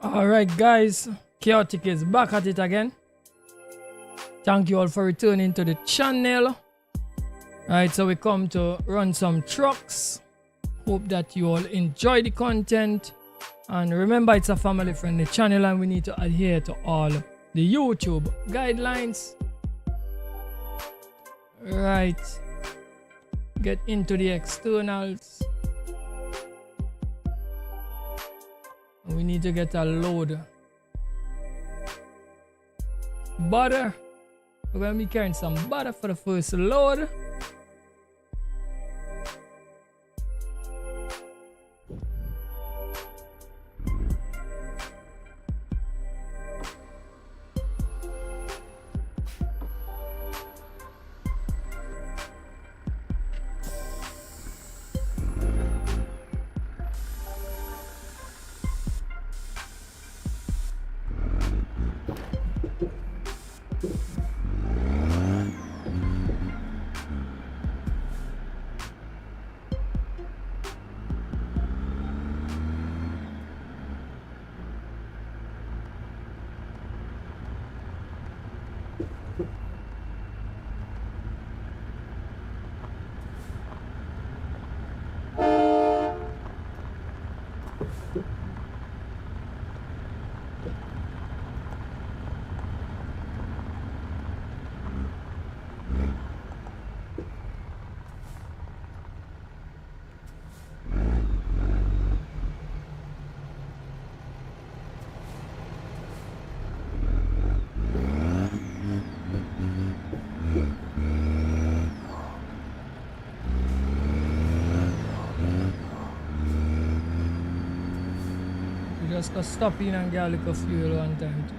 Alright guys, Chaotic is back at it again. Thank you all for returning to the channel. Alright, so we come to run some trucks. Hope that you all enjoy the content. And remember, it's a family friendly channel and we need to adhere to all the YouTube guidelines. Right, get into the externals. We need to get a load. Butter. We're going to be carrying some butter for the first load. Just go stop in and get a little fuel one time too.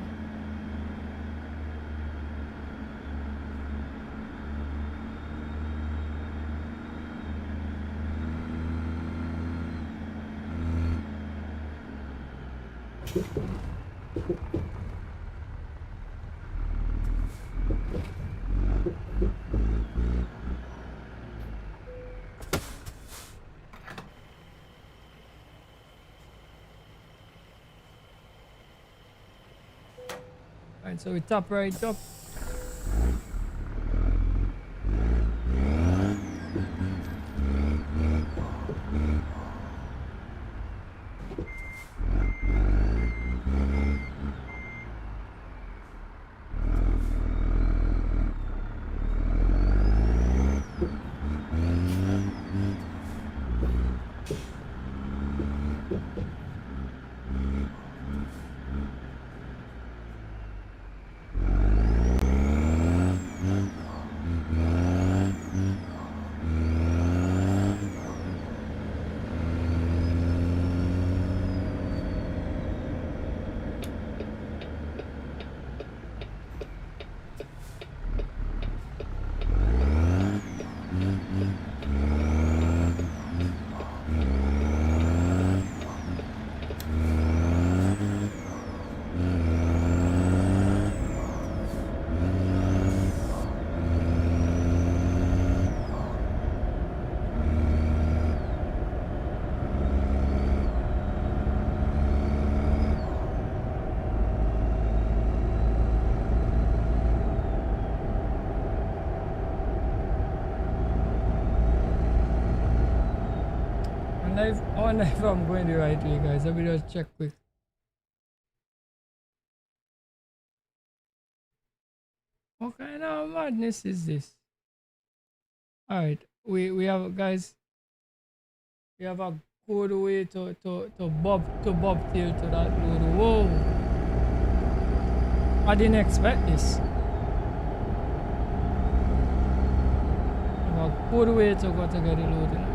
Right, so we tap right up. I wonder if I'm going the right way, guys. Let me just check quick. What kind of madness is this? Alright, we have, guys, we have a good way to bobtail to that road. Whoa, I didn't expect this. We have a good way to go to get the load, you know?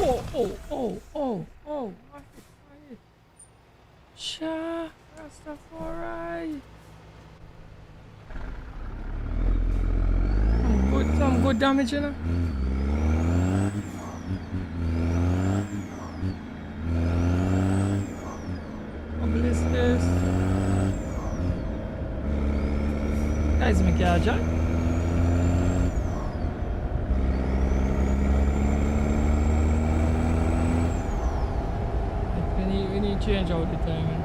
Oh. Why? Sha, Rastafari. Some good damage, you know. Blisters. Guys, make it a jack. We need to change out the timing.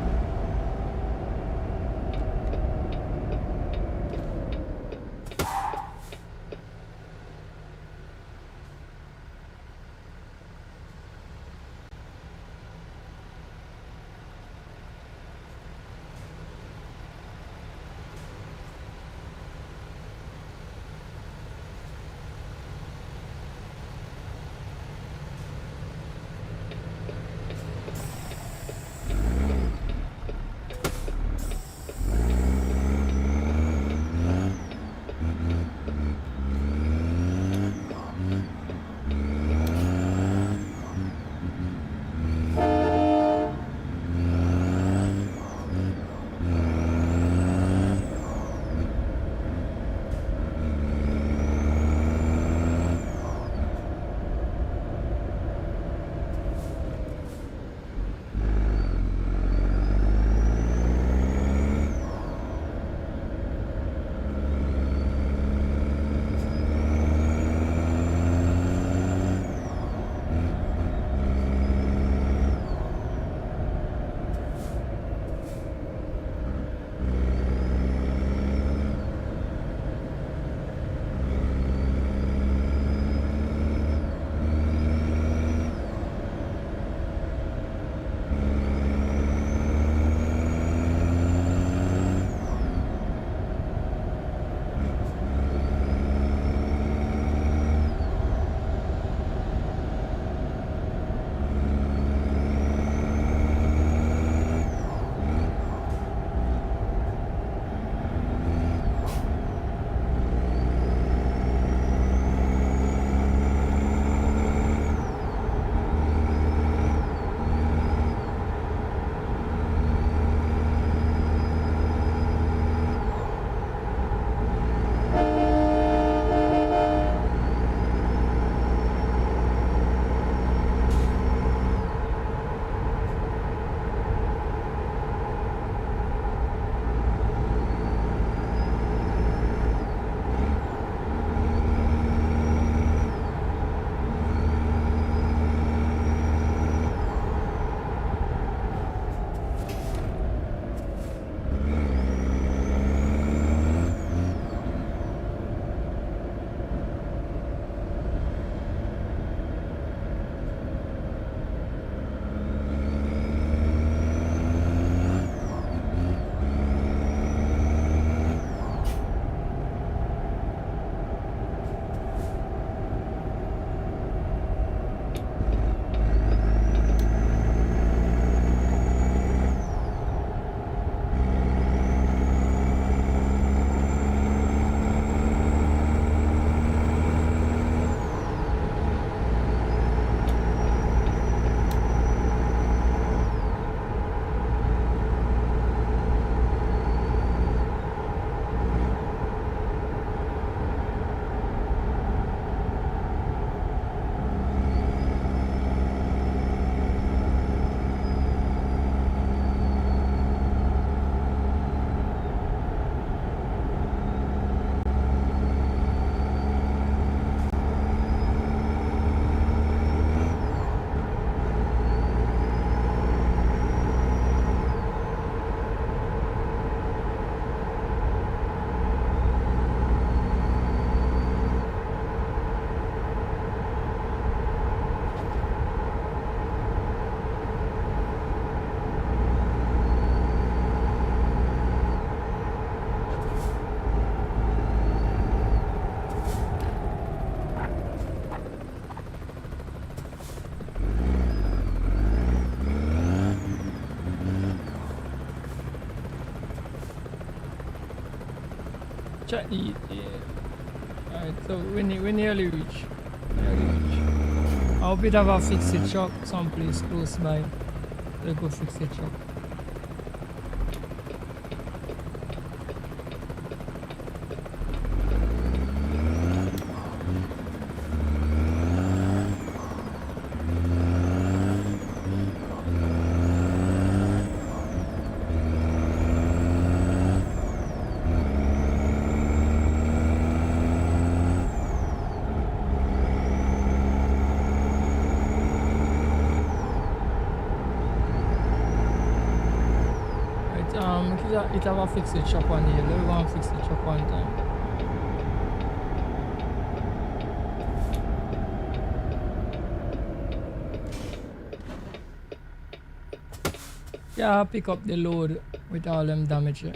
Check the alright, so we nearly reach. Nearly reach. hope it have a fix it truck someplace close by. They could fix it truck. It have a fix it shop on here. Let me go and fix the shop one time. Yeah, pick up the load with all them damage here.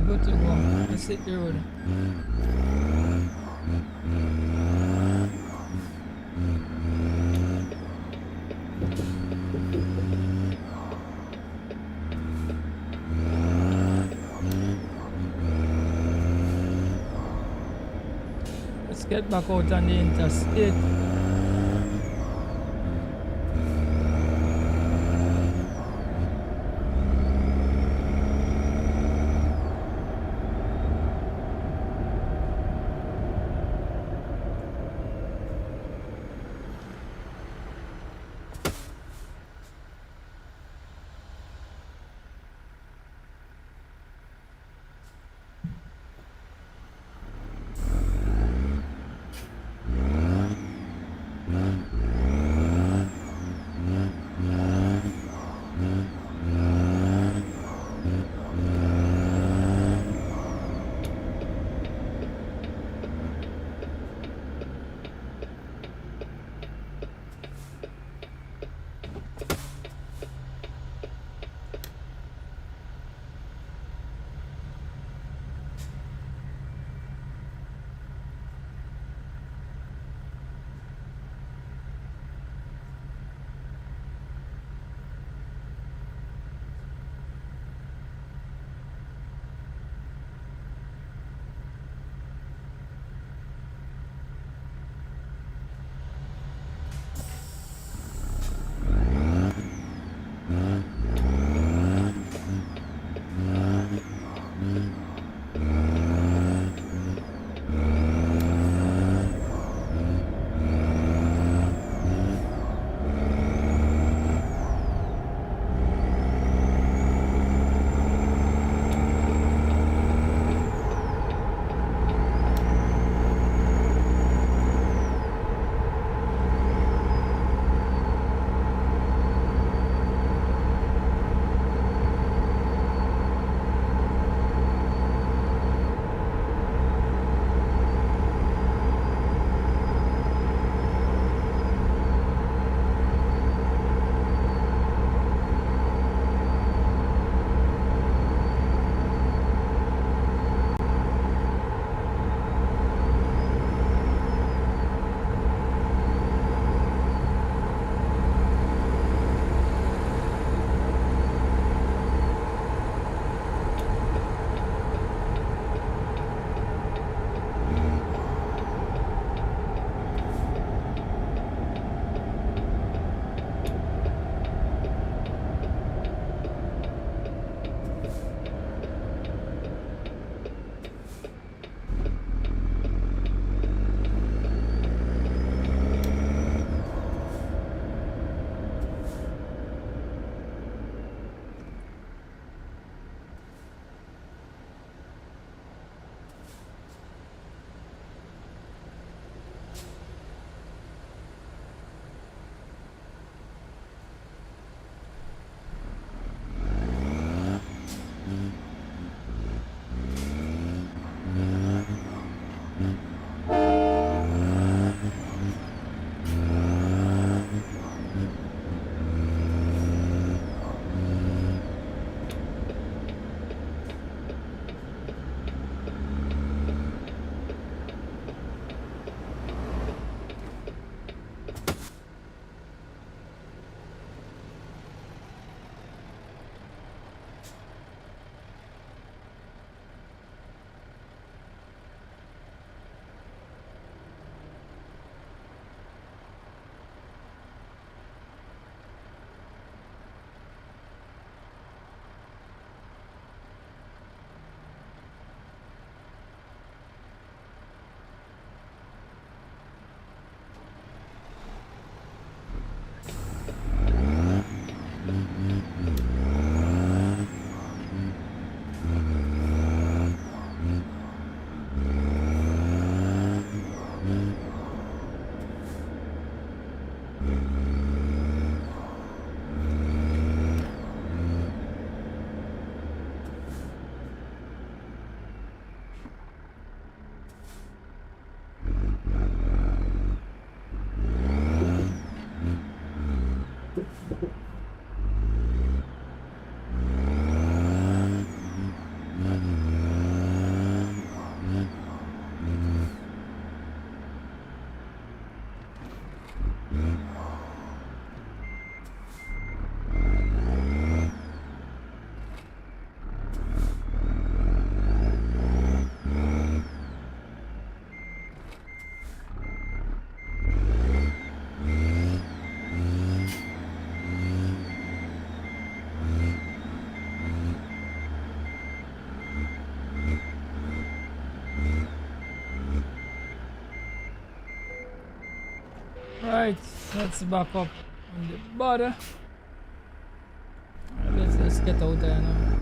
Good to go. Let's hit the road. Let's get back out on the interstate. Right, let's back up on the border. Let's get out there now.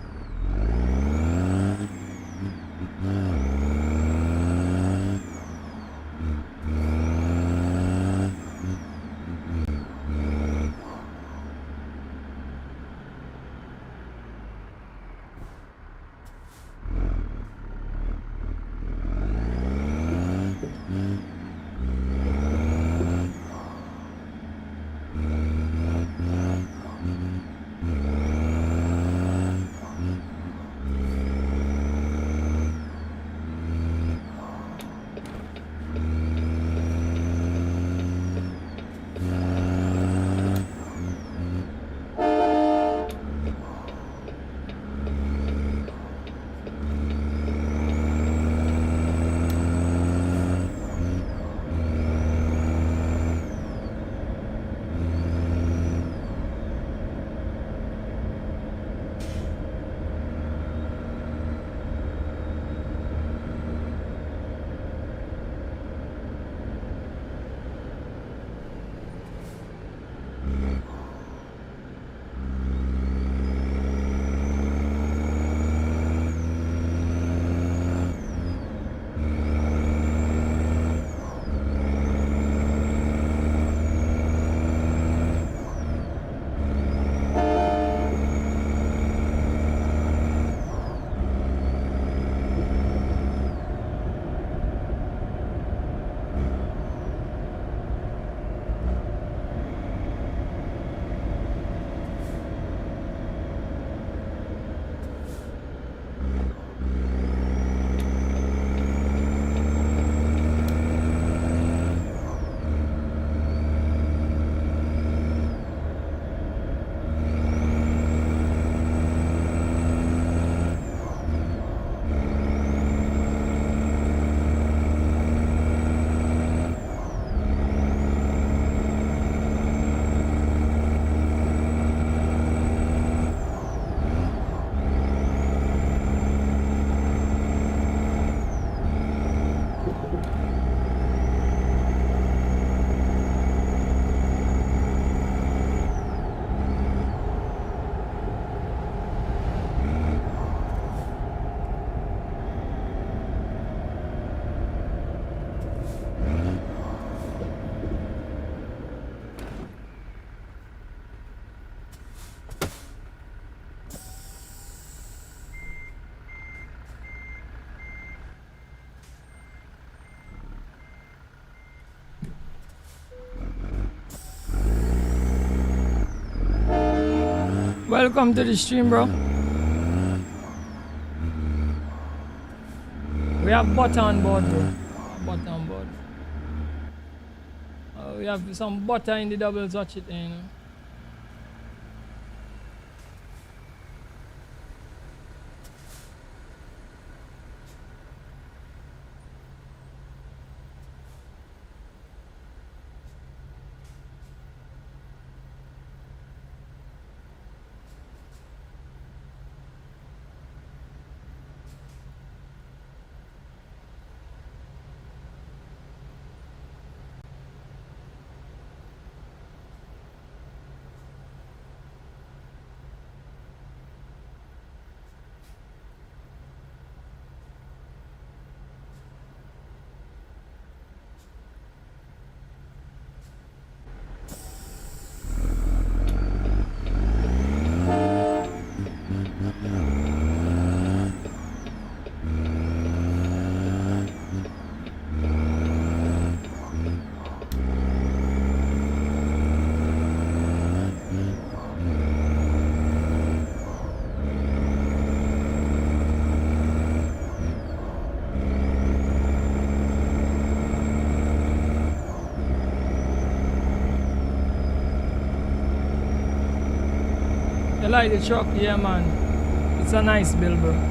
Welcome to the stream, bro. We have butter on board, bro. Butter on board. We have some butter in the doubles, watch it, you know. like the truck, yeah man. It's a nice build, bro.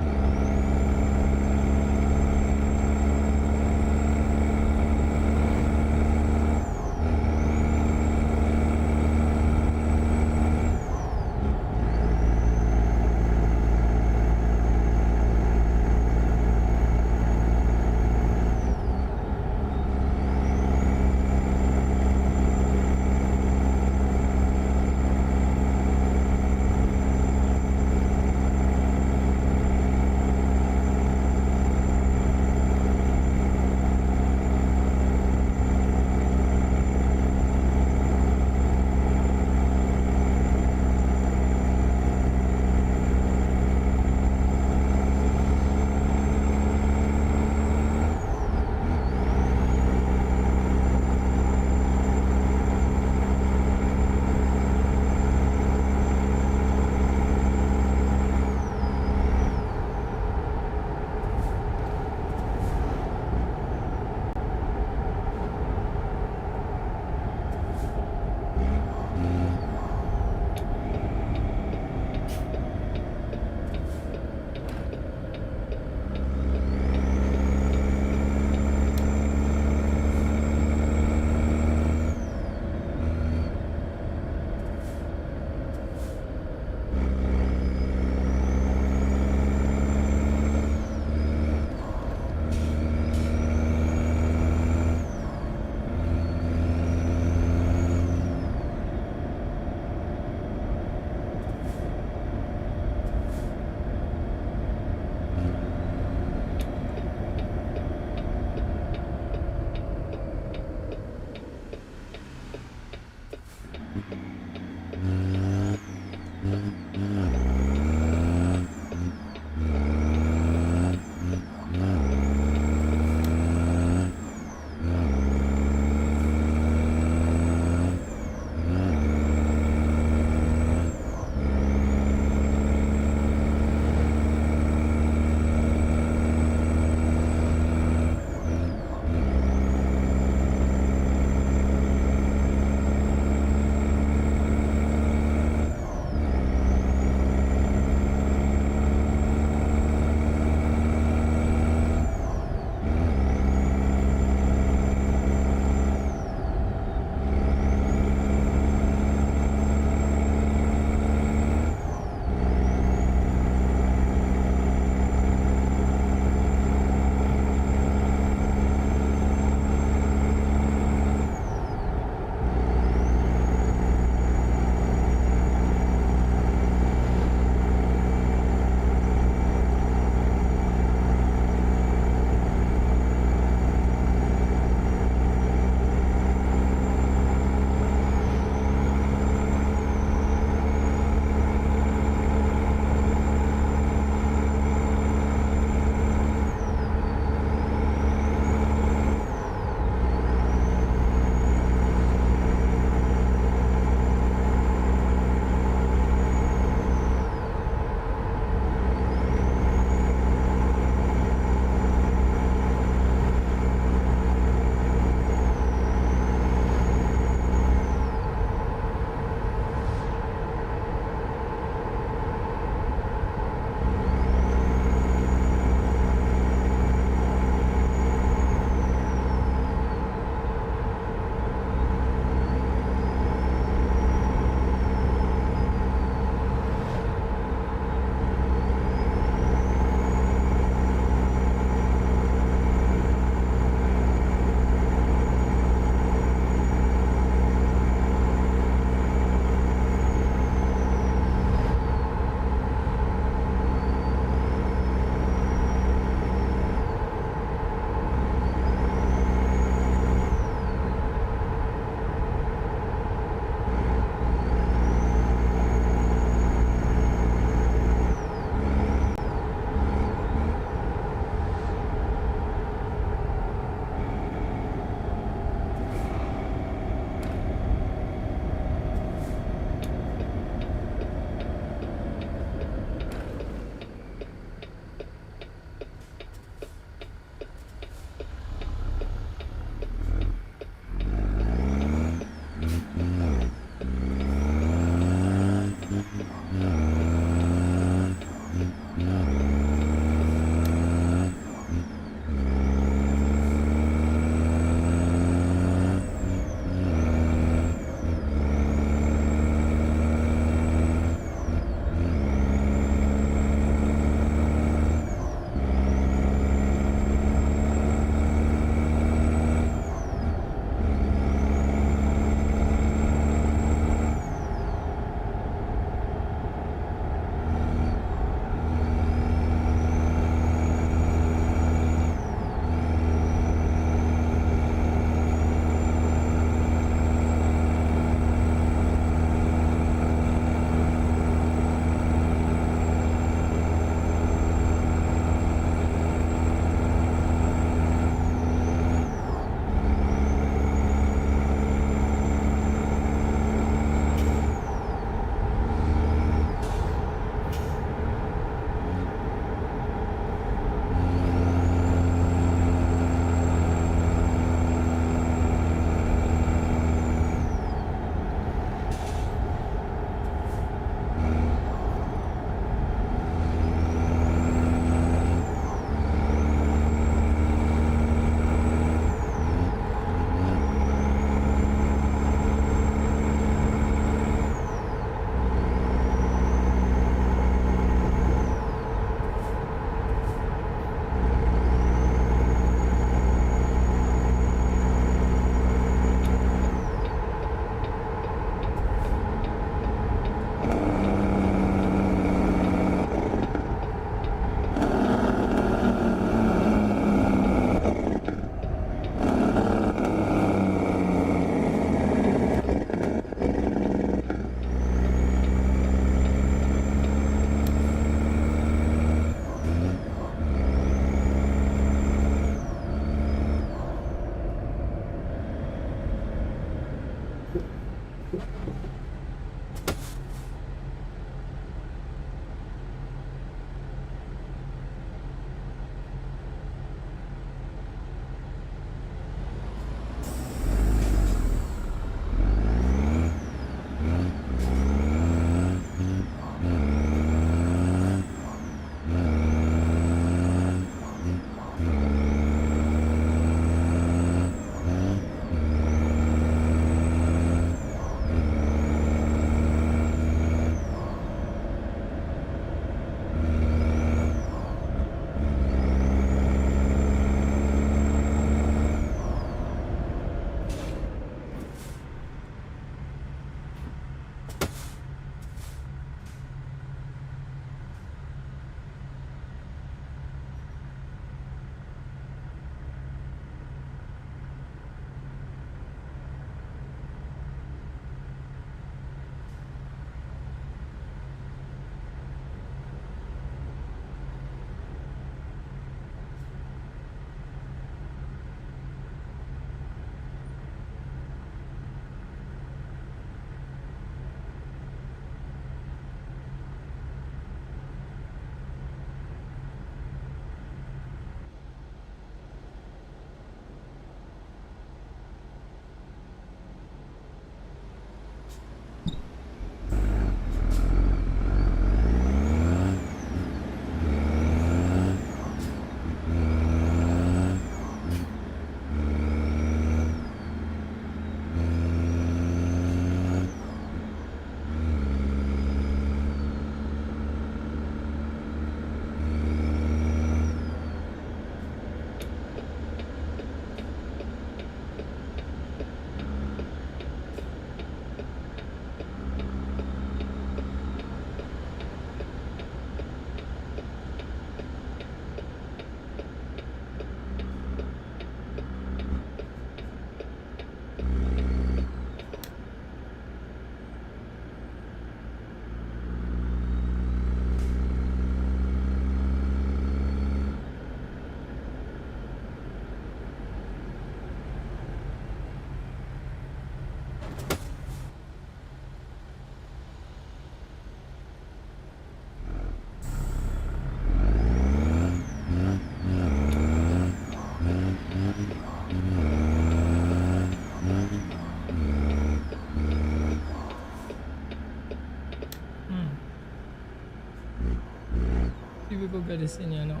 get this in here now.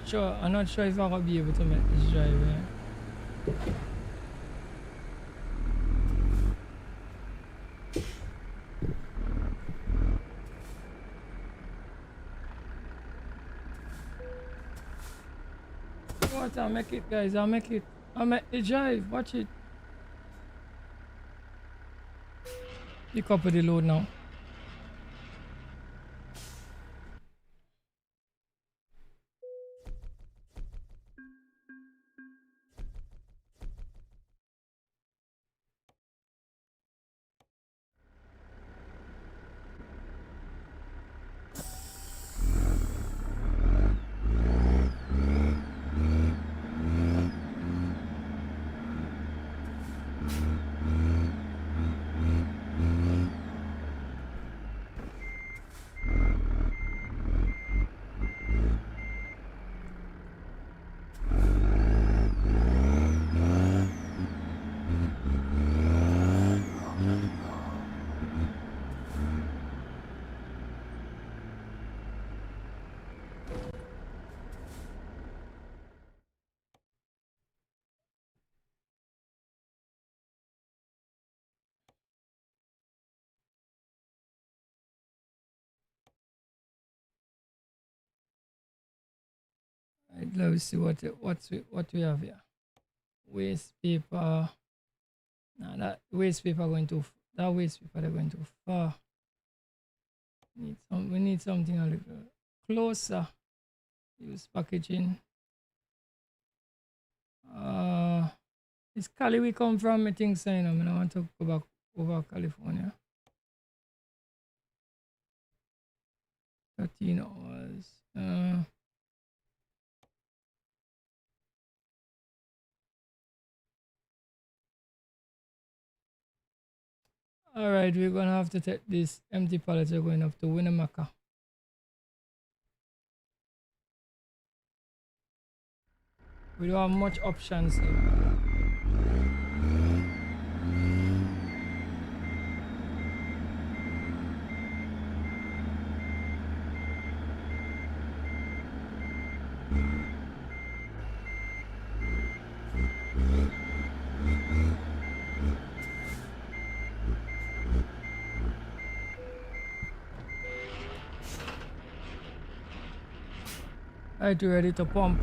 Sure, I'm not sure if I'm gonna be able to make this drive here. What? I'll make it, guys. I'll make it. I'll make the drive. Watch it. Pick up with the load now. Right, let's see what we have here. Waste paper. Nah, that waste paper going too. That waste paper they're going too far. We need something a little closer. Use packaging. Is Cali we come from? I think so. You know, I don't want to go back over California. 13 hours. All right, we're gonna have to take this empty pallet. We're going up to Winnemucca. We don't have much options here. Alright, we're ready to pump.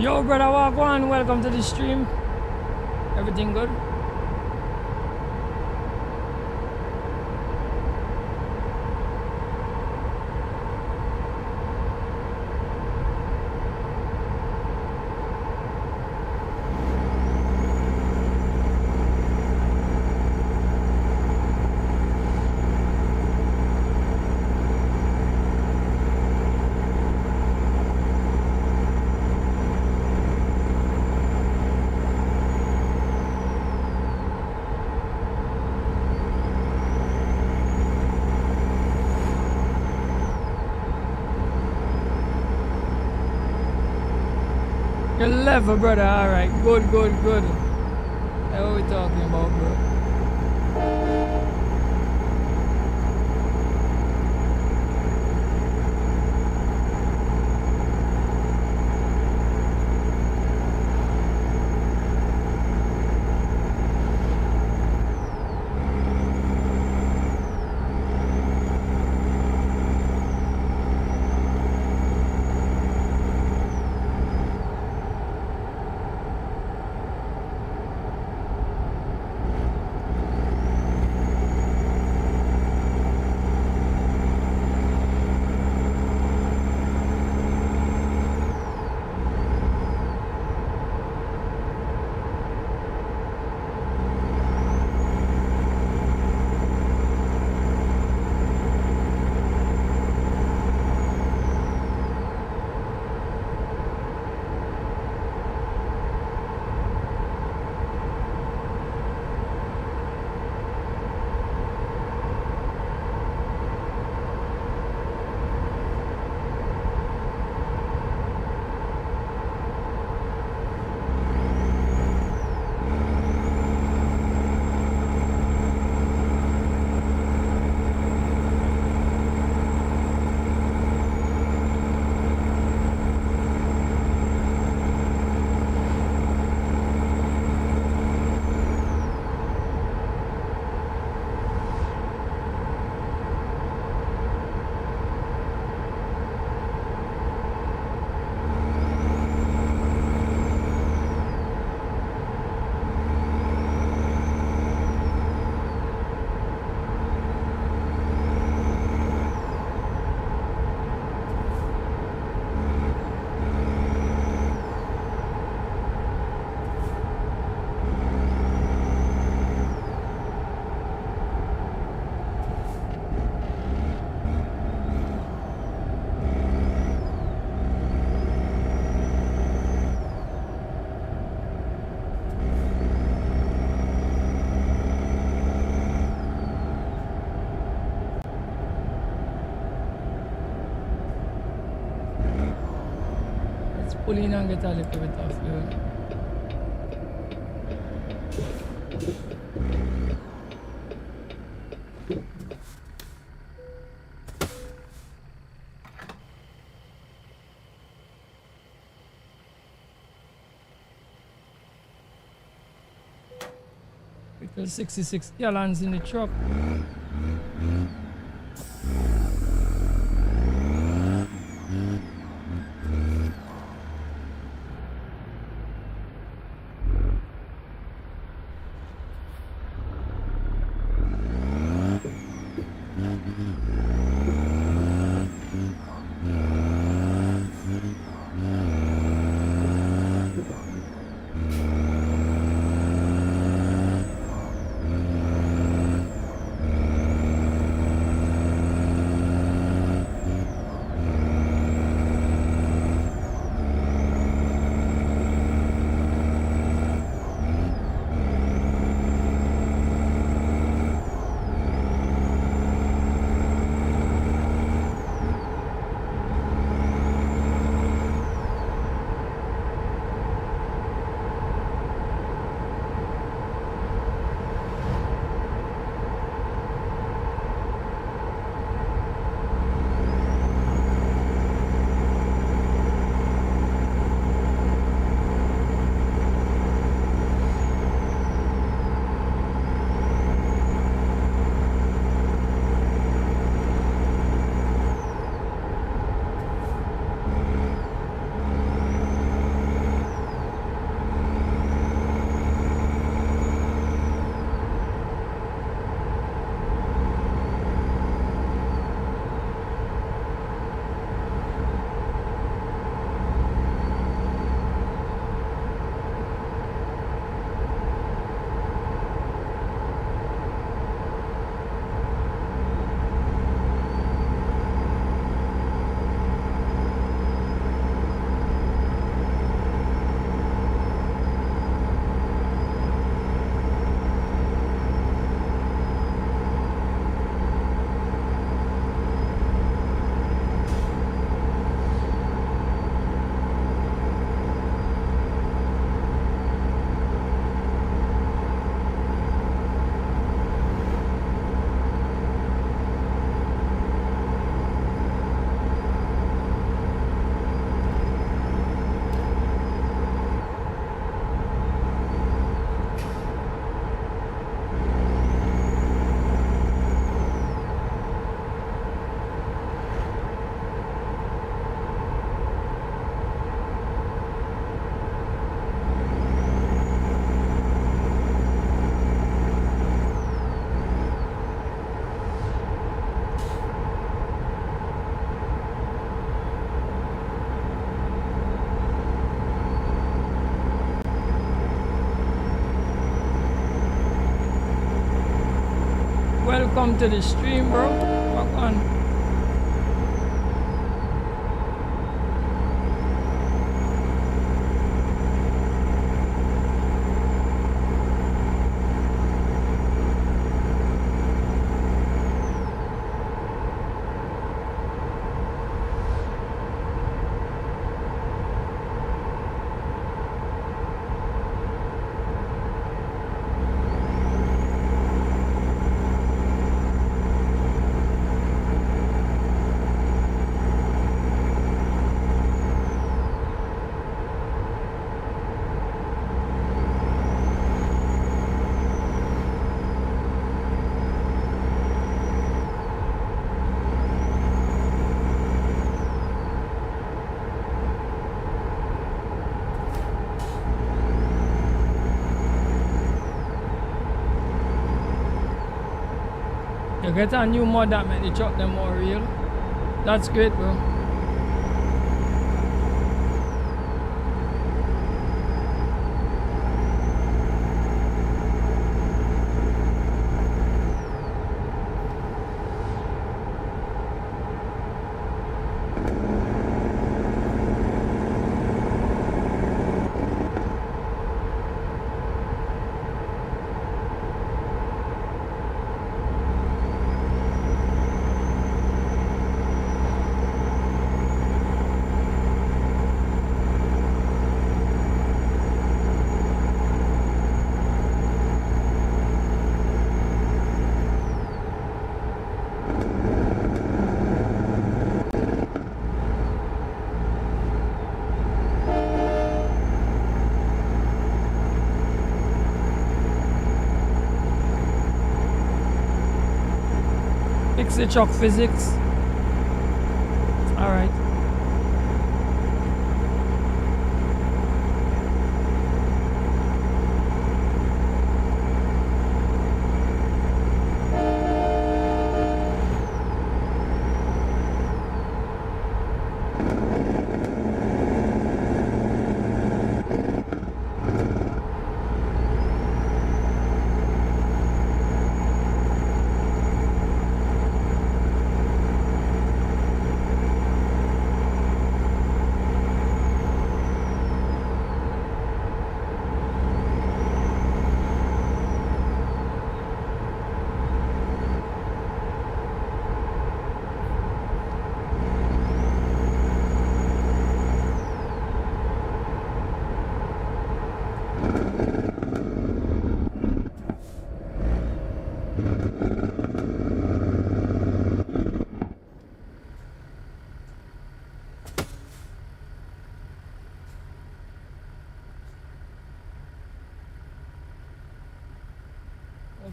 Yo, brother, walk on. Welcome to the stream. Everything good? Your level, brother. Alright. Good, good, good. That's what we talking about, bro. Pull in and get a little bit of fuel. Because 66 gallons in the truck. welcome to the stream, bro. Walk on. You get a new mod that make the truck them more real. That's great, bro. Fix the truck physics. All right.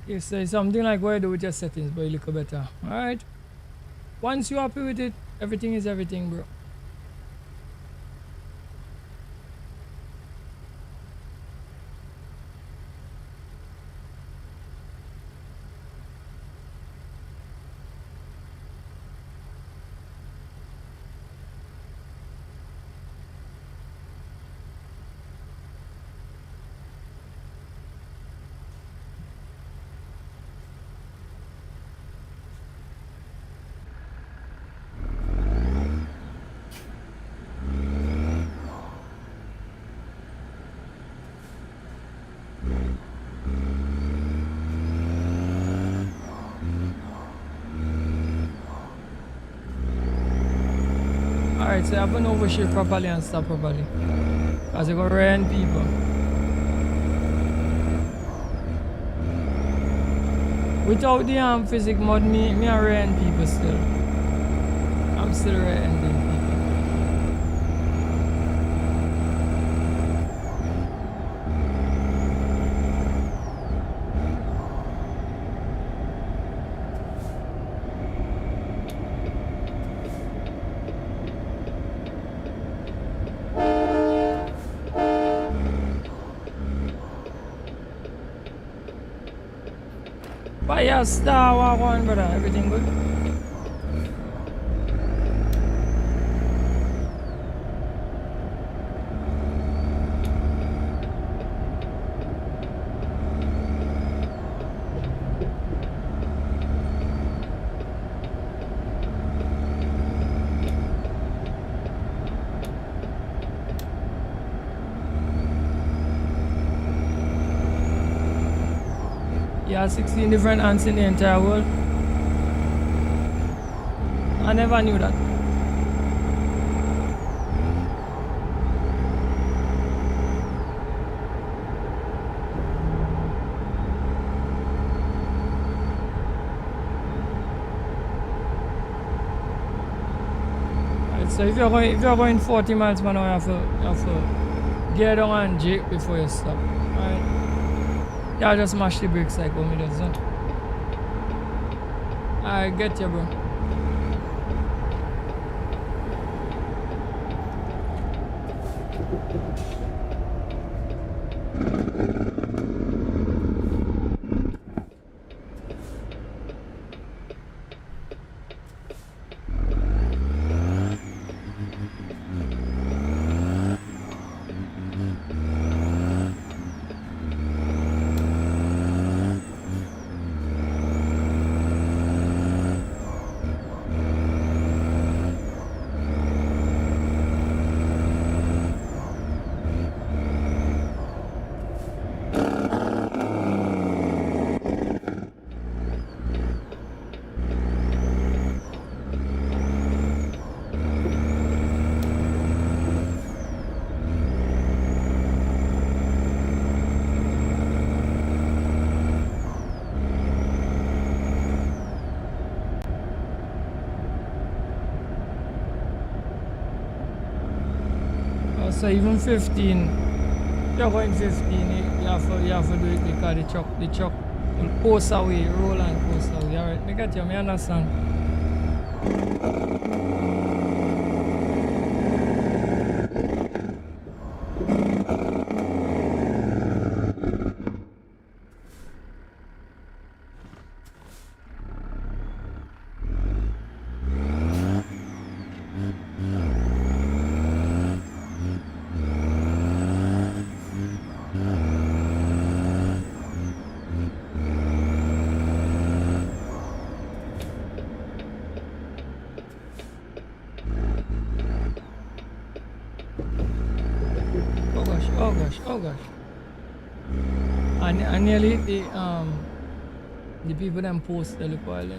Okay, so something like what you do with your settings, but you look better. Alright. Once you're happy with it, everything is everything, bro. Alright, so I haven't overshoot properly and stop properly. Because you're gonna rain people. Without the physics mod, me I rain people still. I'm still raining people. But yeah, Star War 1, brother. Everything good? There are 16 different ants in the entire world. I never knew that. Right, so if you're going 40 miles per hour, you have to gear down and jake before you stop. Right? Yeah, just mash the brakes like what me does. Huh? I get you, bro. So even 15, you're going 15, you have to do it because the truck will coast away, roll and coast away. Alright, me get you, me understand. Oh gosh. I nearly hit the people them post the look while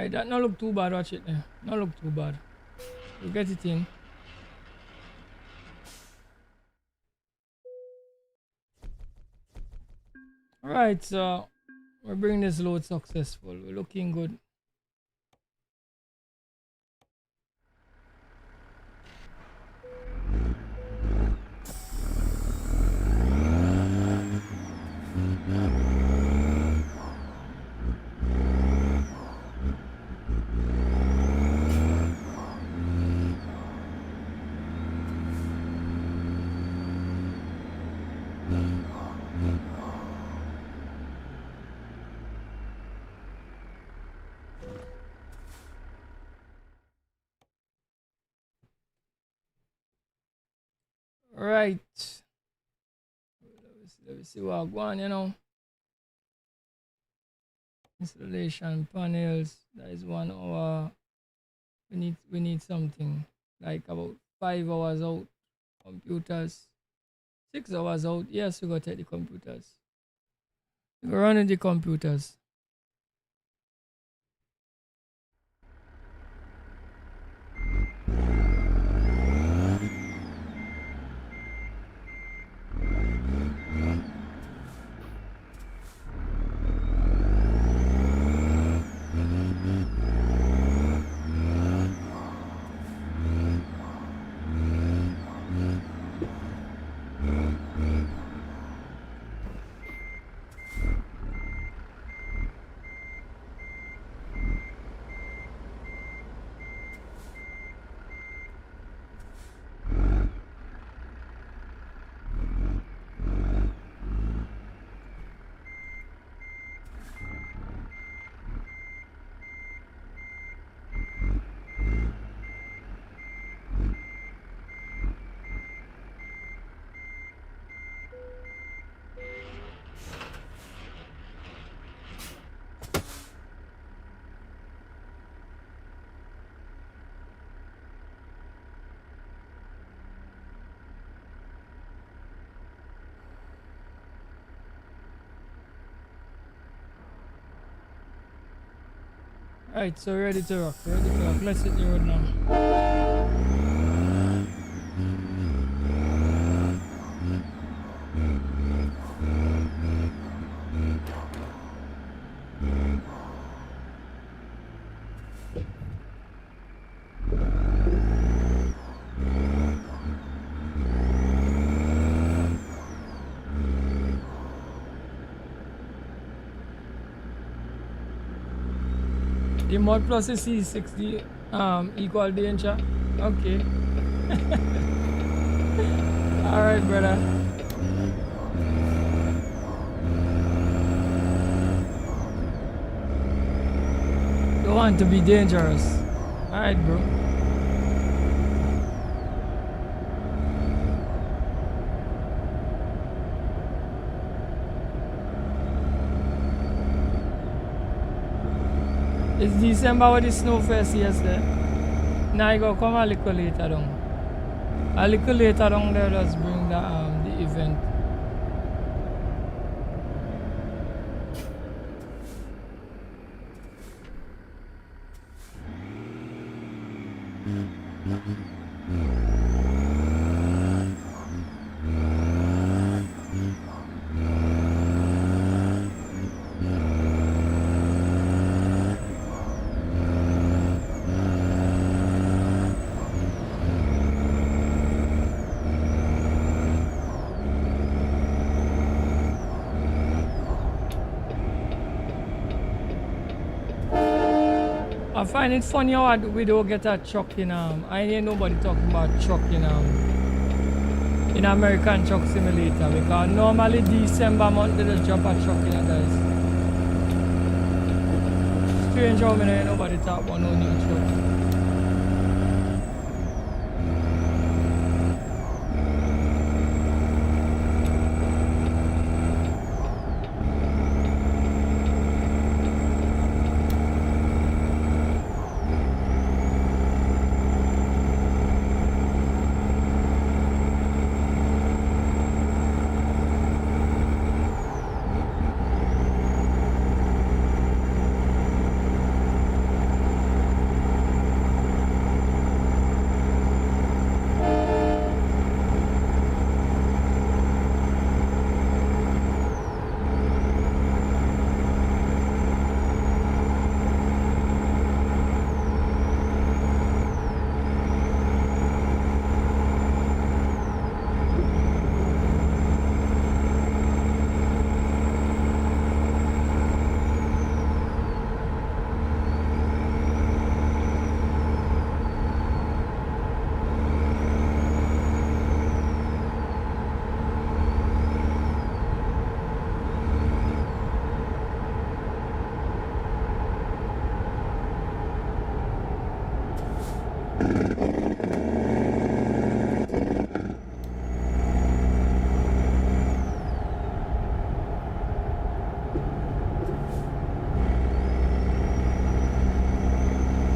right, that not look too bad, watch it there. Not look too bad. You get it in. Alright, so we're bringing this load successful. We're looking good. Right. Let me see what I want, you know. Installation panels. That is 1 hour. We need something like about 5 hours out. Computers 6 hours out. Yes, we go take the computers. We go running the computers. Right, so ready to rock. Ready to rock. Let's hit the road now. The mod plus the C60 equal danger. Okay. Alright, brother. Don't want to be dangerous. Alright, bro. It's December with the snow fest yesterday. Now you go come a little later down. A little later down there, just bring the event. I find it funny how we don't get a truck in I hear nobody talking about truck in American Truck Simulator, because normally December month they just drop a truck in, guys. Strange how me hear nobody talk about no new truck.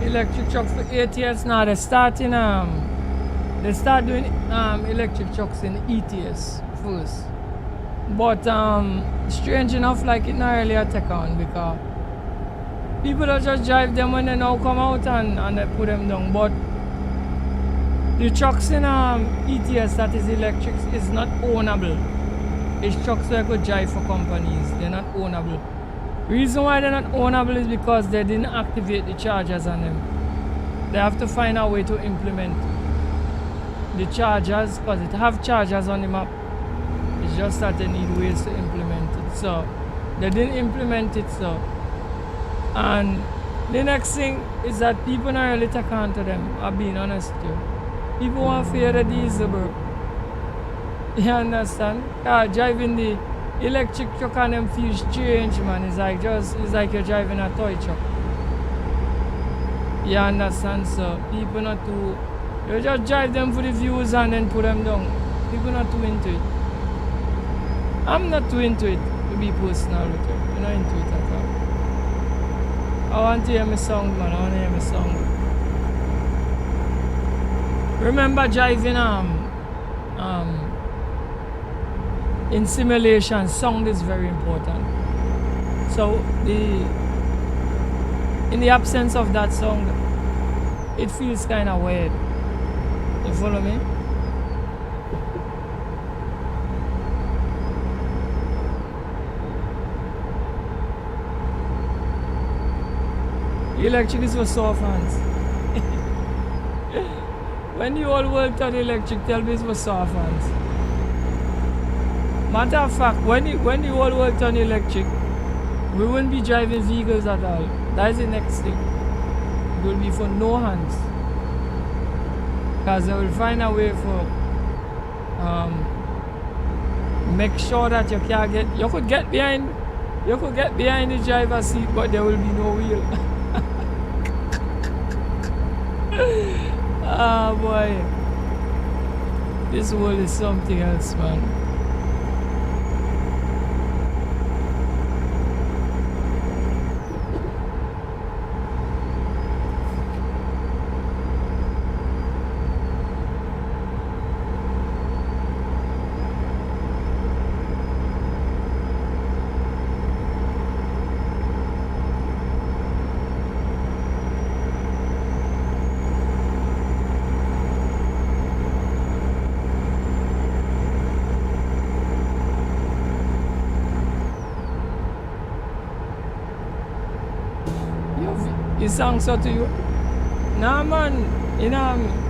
Electric trucks for 8 years now. They start doing electric trucks in ETS first. But strange enough, like it not really a take on because people don't just drive them when they now come out and they put them down. But the trucks in ETS that is electric is not ownable. It's trucks that could drive for companies. They're not ownable. Reason why they're not ownable is because they didn't activate the chargers on them. They have to find a way to implement the chargers because it have chargers on the map. It's just that they need ways to implement it. So they didn't implement it. So, and the next thing is that people not really take on to them. I'm being honest with you. People want to fear the diesel, bro. You understand? Driving the electric truck and them feels strange, man. It's like you're driving a toy truck. You understand? So people not too. You just drive them for the views and then put them down. People not too into it. I'm not too into it, to be personal with you. I'm not into it at all. I want to hear my song, man. I want to hear my song. Remember driving in simulation, sound is very important. So in the absence of that sound, it feels kind of weird. You follow me? Electric is for soft hands. When the whole world turn electric, tell me it's for soft hands. Matter of fact, when the whole world turn electric, we won't be driving vehicles at all. That is the next thing. It will be for no hands. Because they will find a way for make sure that you can you could get behind the driver's seat, but there will be no wheel. Ah boy, this world is something else, man. You sang so to you? Nah, man.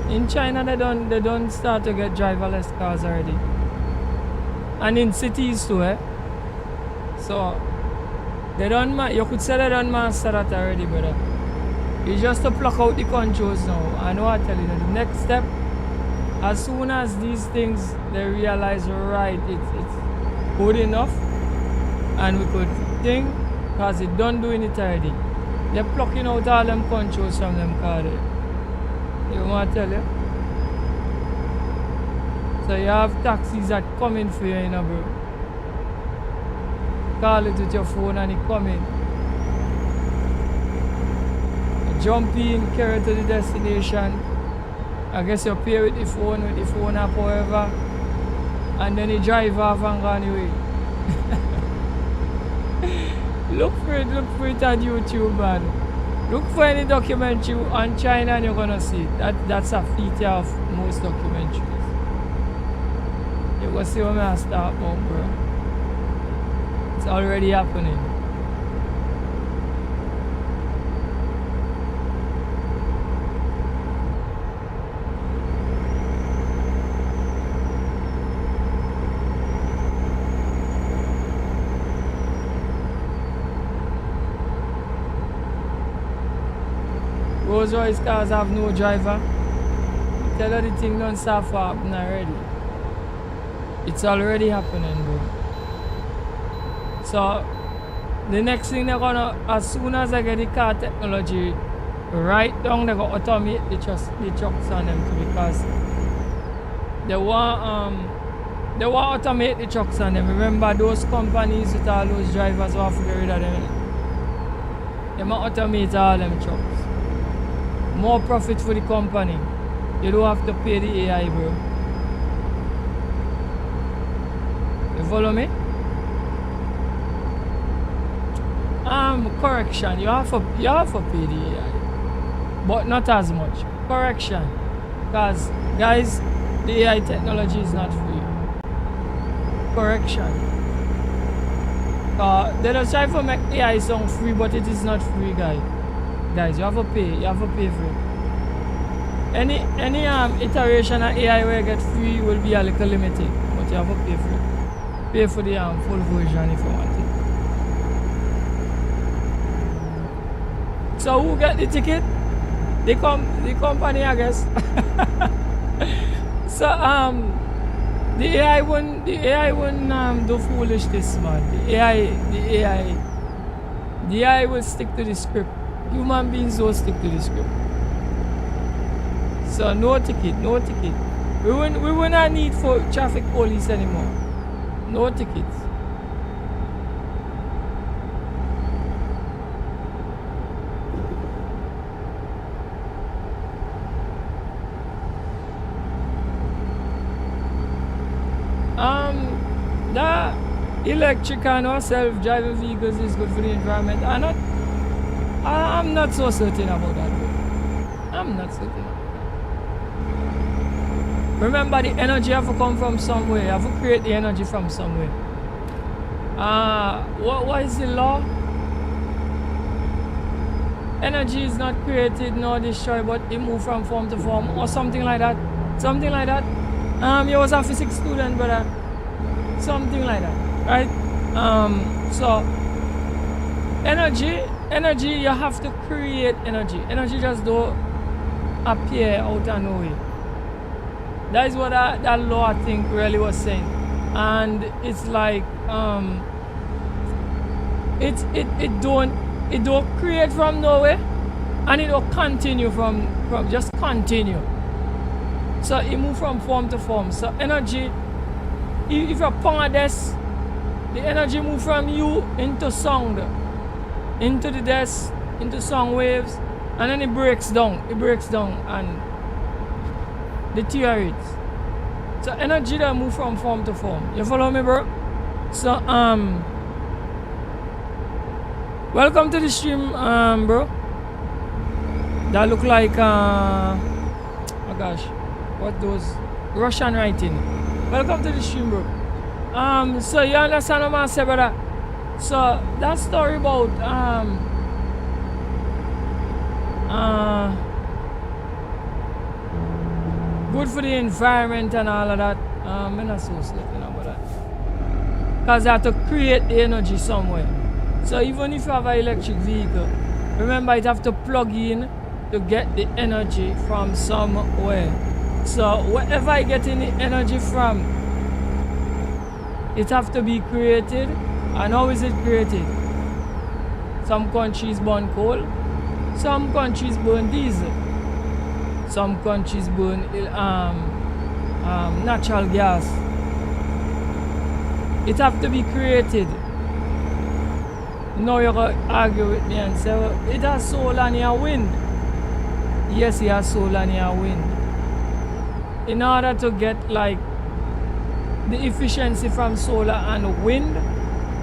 In China they don't start to get driverless cars already, and in cities too, eh? So they don't. You could say they don't master that already, brother. You just to pluck out the controls now. I know I tell you the next step. As soon as these things they realize right, it's good enough, and we could think, cause it done doing it already. They're plucking out all them controls from them cars. You want to tell you? So you have taxis that come in for you, you know, bro. Call it with your phone and it come in. You jump in, carry it to the destination. I guess you pay with the phone app, however. And then you drive off and go on your way. Look for it on YouTube, man. Look for any documentary on China and you're gonna see it. That's a feature of most documentaries. You're gonna see what I start about, bro. It's already happening. Rolls Royce cars have no driver. Tell her the thing don't start for happening already. It's already happening, bro. So the next thing they're gonna, as soon as I get the car technology right down, they're gonna automate the trucks on them too, because they want automate the trucks on them. Remember those companies with all those drivers who have to get rid of them. They might automate all them trucks. More profit for the company. You don't have to pay the AI, bro. follow me? Correction. You have to pay the AI, but not as much. Correction, because guys, the AI technology is not free. Correction. They don't try to make AI sound free, but it is not free, guys. Guys, you have to pay. You have to pay for it. Any iteration of AI where you get free will be a little limited, but you have to pay for it. Pay for the full version if you want it. So who get the ticket? The company, I guess. So the AI wouldn't do foolishness, man. The AI will stick to the script. Human beings don't stick to the script. So no ticket. We will not need for traffic police anymore. No tickets. The electric and self-driving vehicles is good for the environment. I'm not so certain about that. I'm not certain. Remember, the energy have to come from somewhere. You have to create the energy from somewhere. What is the law? Energy is not created nor destroyed, but it moves from form to form, or something like that. Something like that. You was a physics student, brother. Something like that, right? So energy, you have to create energy. Energy just don't appear out of nowhere. That is what that law, I think, really was saying. And it's like it don't create from nowhere, and it don't continue from just continue. So it move from form to form. So energy, if you're upon this, the energy move from you into sound, into the desk, into sound waves, and then it breaks down. And deteriorates. So energy that move from form to form. You follow me, bro? So welcome to the stream, bro. That look like oh gosh, what those Russian writing. Welcome to the stream, bro. So you understand what I say, brother? So that story about good for the environment and all of that. I'm not so certain about that. Because they have to create the energy somewhere. So even if you have an electric vehicle, remember it have to plug in to get the energy from somewhere. So wherever you getting the energy from, it have to be created. And how is it created? Some countries burn coal, some countries burn diesel, some countries burn natural gas. It have to be created. Now you're going to argue with me and say, well, it has solar and your wind. Yes, it has solar and your wind. In order to get like the efficiency from solar and wind,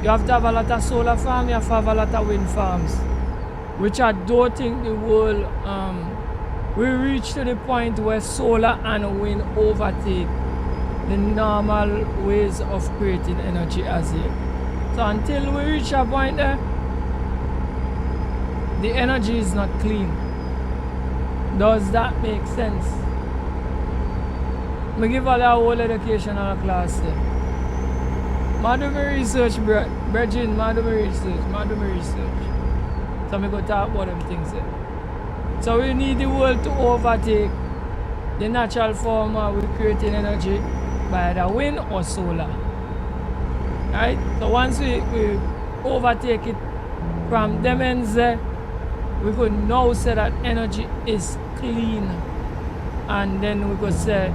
you have to have a lot of solar farms, you have to have a lot of wind farms, which I don't think the world we reach to the point where solar and wind overtake the normal ways of creating energy as yet. So until we reach a point there, the energy is not clean. Does that make sense? I give all the whole education on a class there. I do my research, Bridget. I do my research. So I go talk about them things there. So we need the world to overtake the natural form of creating energy by either wind or solar. Right? So once we overtake it from them ends there, we could now say that energy is clean. And then we could say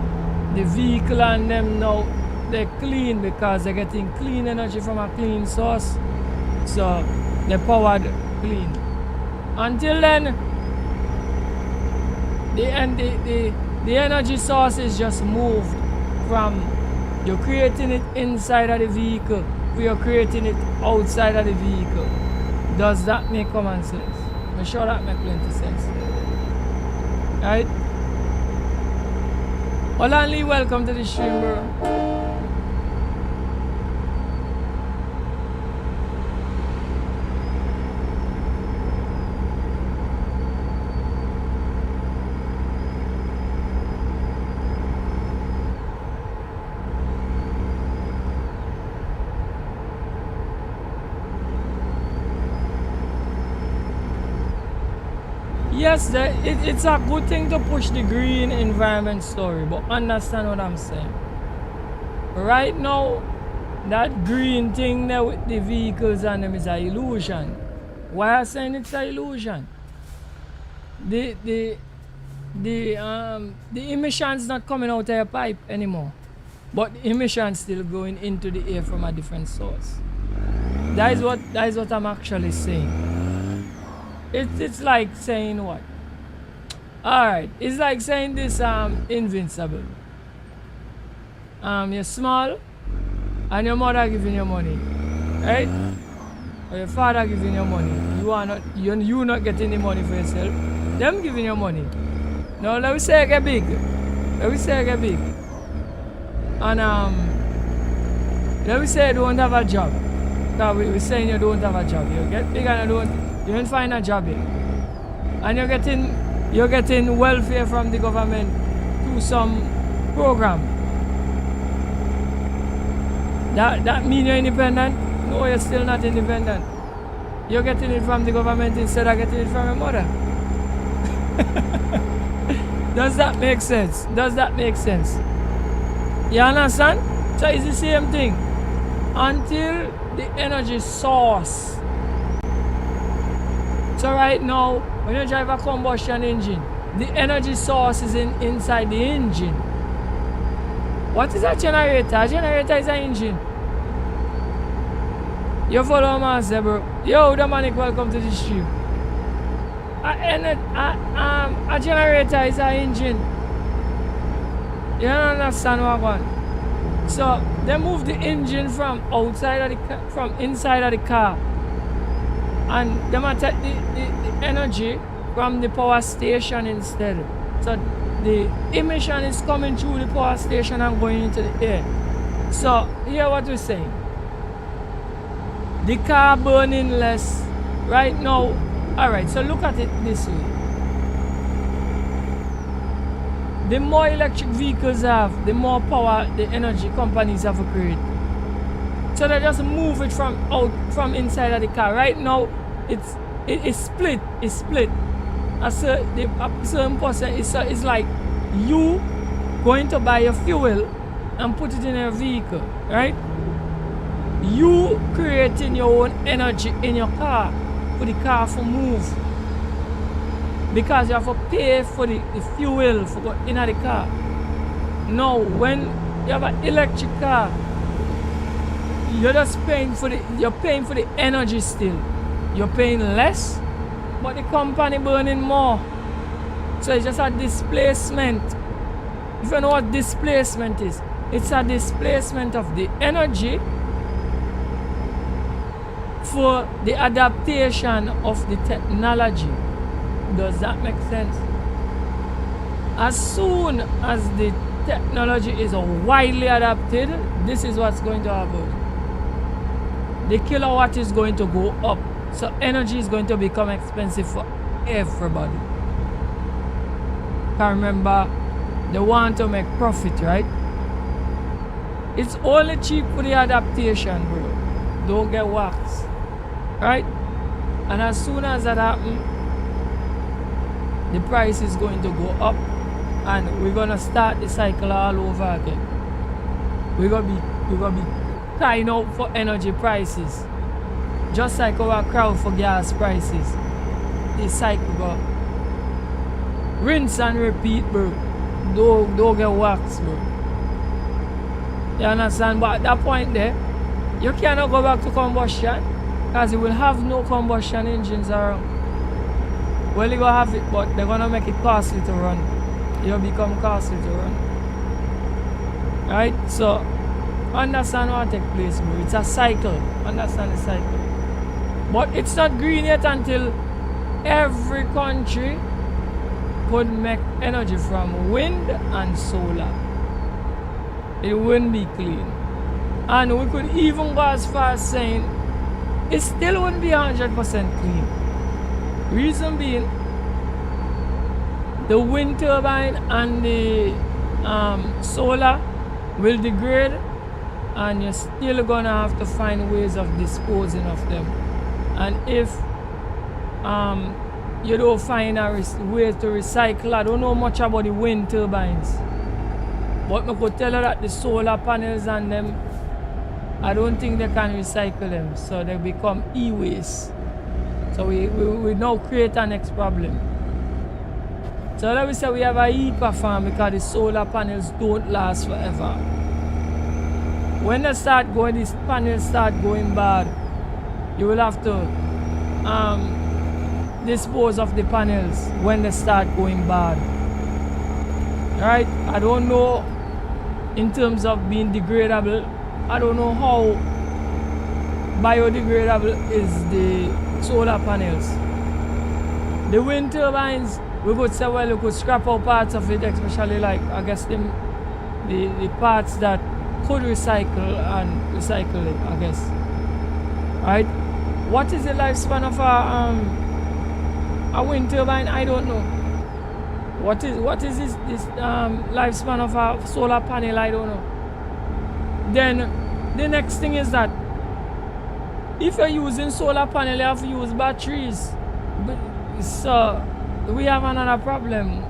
the vehicle and them now they're clean because they're getting clean energy from a clean source. So they're powered clean. Until then, the energy source is just moved from You're creating it inside of the vehicle. We are creating it outside of the vehicle. Does that make common sense? I'm sure that makes plenty sense. Right? Olanli, welcome to the stream, bro. Yes, it's a good thing to push the green environment story, but understand what I'm saying. Right now, that green thing there with the vehicles and them is an illusion. Why am I saying it's an illusion? The emissions not coming out of your pipe anymore, but the emissions still going into the air from a different source. That is what I'm actually saying. It's like saying what? Alright, it's like saying this invincible. You're small and your mother giving you money. Right? Or your father giving you money. You're not getting the money for yourself. Them giving you money. Now let me say I get big. And let me say you don't have a job. Because we're saying you don't have a job. You get big and you don't find a job yet. And you're getting welfare from the government through some program. That mean you're independent? No, you're still not independent. You're getting it from the government instead of getting it from your mother. Does that make sense? You understand? So it's the same thing. Until the energy source. So right now, when you drive a combustion engine, the energy source is inside the engine. What is a generator? A generator is an engine. You follow me, say, bro. Yo, Dominic, welcome to the stream. A generator is an engine. You don't understand what I want? So they move the engine from outside of from inside of the car, and they might take the energy from the power station instead. So the emission is coming through the power station and going into the air. So hear what we're saying. The car burning less right now. Alright, so look at it this way. The more electric vehicles have, the more power the energy companies have to create. So they just move it from inside of the car. Right now, it's split. A certain person, it's like you going to buy your fuel and put it in your vehicle, right? You creating your own energy in your car for the car to move, because you have to pay for the fuel for going in the car. Now, when you have an electric car, you're just paying for the energy still. You're paying less, but the company burning more. So it's just a displacement. If you know what displacement is, it's a displacement of the energy for the adaptation of the technology. Does that make sense? As soon as the technology is widely adapted, this is what's going to happen. The kilowatt is going to go up. So energy is going to become expensive for everybody. Because remember, they want to make profit, right? It's only cheap for the adaptation, bro. Don't get waxed. Right? And as soon as that happens, the price is going to go up, and we're gonna start the cycle all over again. We're gonna be crying out for energy prices, just like our crowd for gas prices. The cycle go rinse and repeat, bro. Don't get waxed, bro. You understand? But at that point there, you cannot go back to combustion, because you will have no combustion engines around. Well, you will have it, but they're gonna make it costly to run. You'll become costly to run. Right? So understand what take place, bro. It's a cycle. Understand the cycle. But it's not green yet until every country could make energy from wind and solar. It wouldn't be clean. And we could even go as far as saying it still wouldn't be 100% clean. Reason being, the wind turbine and the solar will degrade, and you're still gonna have to find ways of disposing of them. And if you don't find a way to recycle, I don't know much about the wind turbines, but I could tell you that the solar panels and them, I don't think they can recycle them, so they become e-waste. So we now create an next problem. So let me say we have a heaper farm because the solar panels don't last forever. When they start going, these panels start going bad, you will have to dispose of the panels when they start going bad. Right? I don't know in terms of being degradable. I don't know how biodegradable is the solar panels. The wind turbines, we could say, well, we could scrap out parts of it, especially like, I guess, the parts that could recycle and recycle it, I guess. Right? What is the lifespan of a wind turbine? I don't know. What is this lifespan of a solar panel? I don't know. Then the next thing is that if you're using solar panel, you have to use batteries. So we have another problem.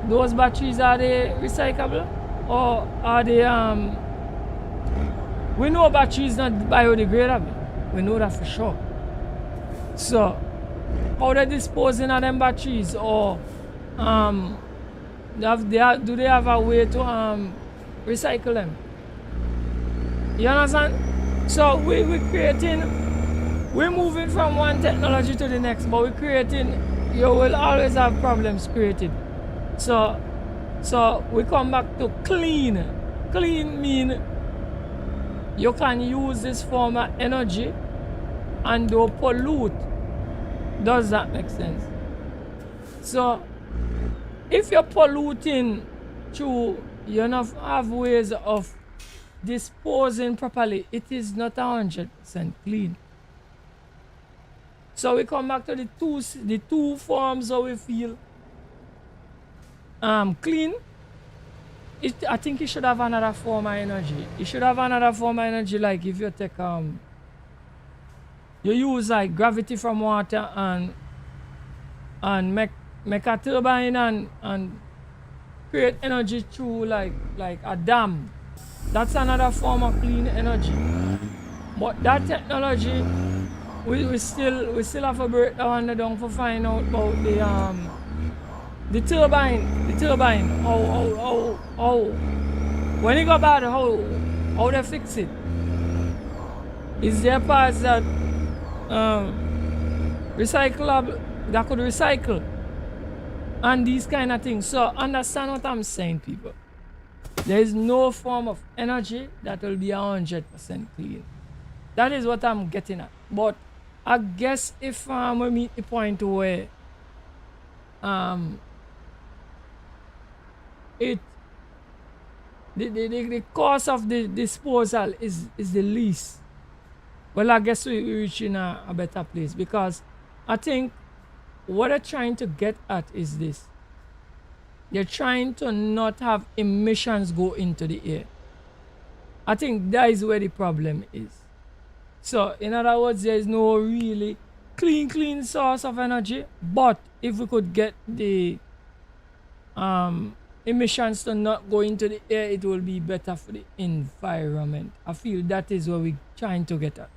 Those batteries, are they recyclable, or are they we know batteries not biodegradable. We know that for sure. So how they disposing of them batteries, or do they have a way to recycle them? You understand? So we're moving from one technology to the next, but we're creating, you will always have problems created. So we come back to clean. Clean mean you can use this form of energy and don't pollute. Does that make sense? So if you're polluting through, you don't have ways of disposing properly, it is not 100% clean. So we come back to the two forms how we feel clean. I think you should have another form of energy. You should have another form of energy, like if you take you use like gravity from water and make a turbine and create energy through like a dam. That's another form of clean energy. But that technology, we still have to break down for find out about the turbine. How when it go bad, how they fix it? Is there parts that recyclable that could recycle and these kind of things? So understand what I'm saying, people. There is no form of energy that will be 100% clean. That is what I'm getting at. But I guess if we meet the point where the cost of the disposal is the least, well, I guess we're reaching a better place, because I think what they're trying to get at is this. They're trying to not have emissions go into the air. I think that is where the problem is. So, in other words, there is no really clean source of energy. But if we could get the emissions to not go into the air, it will be better for the environment. I feel that is what we're trying to get at.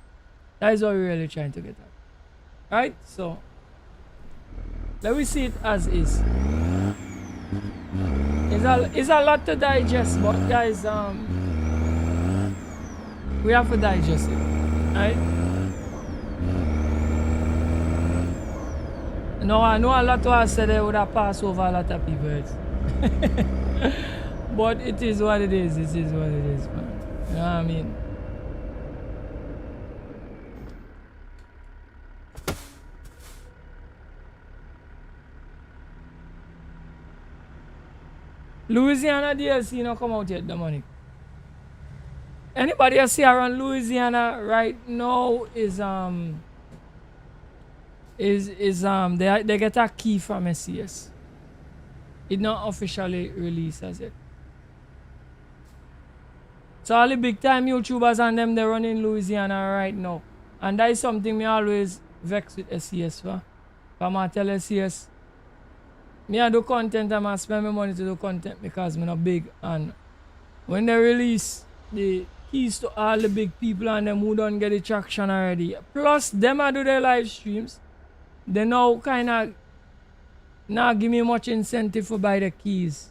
That is what we're really trying to get at. Right? So, let me see it as is. It's a lot to digest, but guys, we have to digest it, right? No, I know a lot of us said they would have passed over a lot of people. But it is what it is. It is what it is, man. You know what I mean? Louisiana DLC not come out yet, Dominic. Anybody I see around Louisiana right now is they get a key from SCS. It not officially released as yet. So all the big time YouTubers and them they run in Louisiana right now. And that is something me always vex with SCS for. Come I tell SCS me I do content and I spend my money to do content because me not big, and when they release the keys to all the big people and them who don't get the traction already. Plus them I do their live streams. They now kinda not give me much incentive for buy the keys.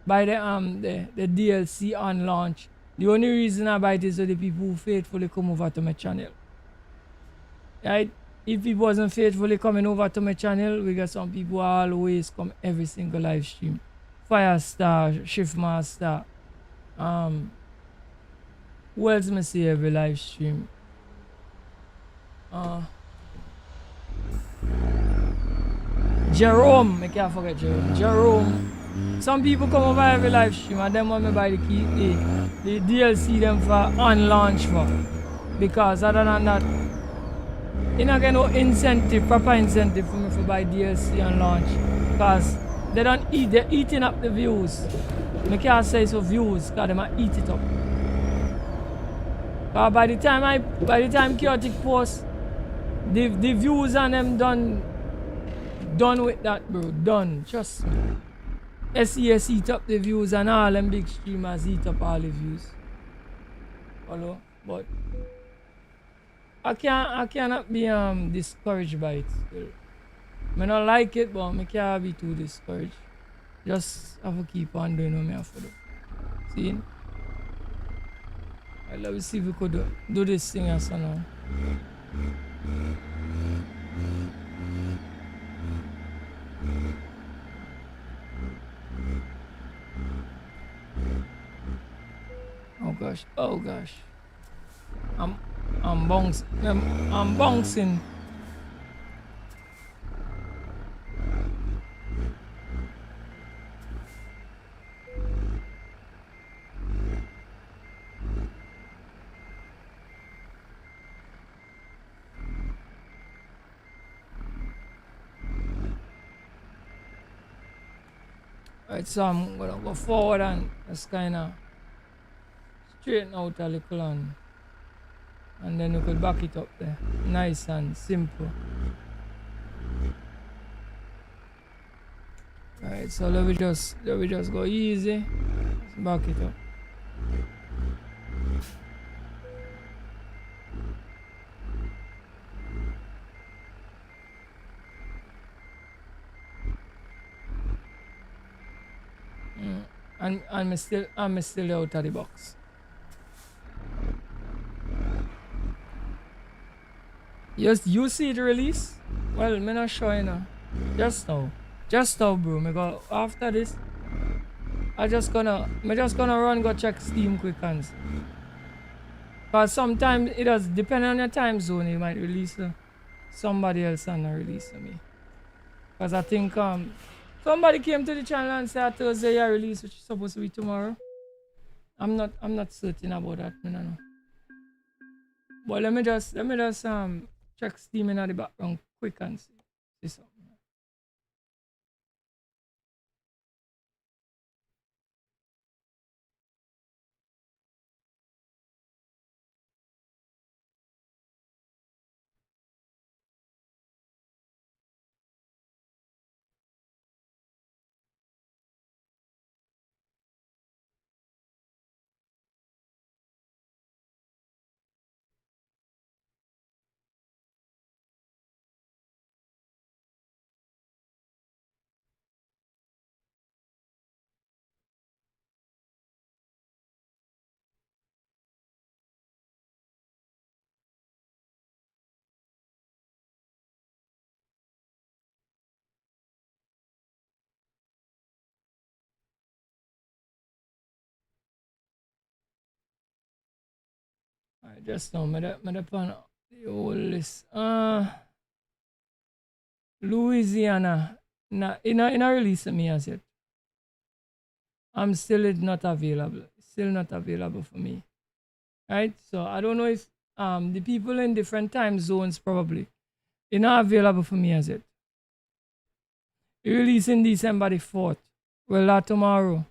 Buy the DLC on launch. The only reason I buy it is so the people who faithfully come over to my channel. Right? If it wasn't faithfully coming over to my channel, we got some people who always come every single live stream. Firestar, Shiftmaster, who else me see every live stream? Jerome, I can't forget Jerome. Jerome. Some people come over every live stream and them want me buy the key, the DLC them for unlaunch for. Because other than that, you don't get no incentive, proper incentive for me to buy DLC and launch. Because they don't eat, they're eating up the views. I can't say so views because they might eat it up. By the time Chaotic post, the views on them done with that, bro. Done. Trust me. SES eat up the views and all them big streamers eat up all the views. Hello? But I cannot be discouraged by it still. I don't like it, but I can't be too discouraged. Just have to keep on doing what I have to do. See? I'd love to see if we could do this thing as now. Oh gosh, oh gosh. I'm bouncing. Alright, so I'm gonna go forward and just kinda straighten out a little, and then we could back it up there. Nice and simple. Alright, so let me just go easy. Let's back it up. And I'm still out of the box. Yes, you see it release? Well, me not sure, you know. Just now, bro. Me go after this. Me just gonna run go check Steam quick and see. Cause sometimes it does depend on your time zone. You might release somebody else and not release me. Cause I think somebody came to the channel and said Thursday you release, which is supposed to be tomorrow. I'm not certain about that. I don't know. But let me just check Steam in the background quick and see something. Just now, me upon the whole list. Louisiana. Nah, in a release me as yet. I'm still not available. Still not available for me. Right? So I don't know if the people in different time zones probably. They're not available for me as yet. Releasing December the 4th. Well, that tomorrow.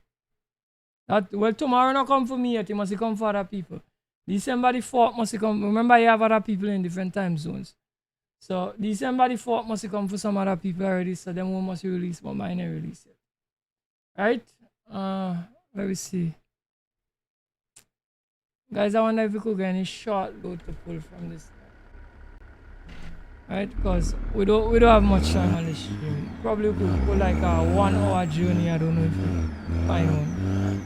Tomorrow not come for me yet. It must come for other people. December the 4th must come. Remember, you have other people in different time zones. So December the 4th must come for some other people already. So them one must release, but mine ain't release yet. Right? Let me see. Guys, I wonder if we could get any short load to pull from this. Right? Because we don't have much time on this stream. Probably we could pull like a 1 hour journey. I don't know if we find one.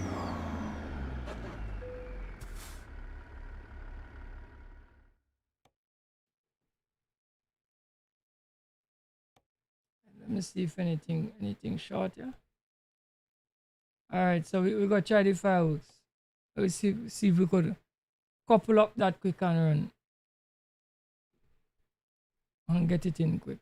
Let me see if anything short, yeah. Alright, so we gotta try the fireworks. Let's see if we could couple up that quick and run and get it in quick.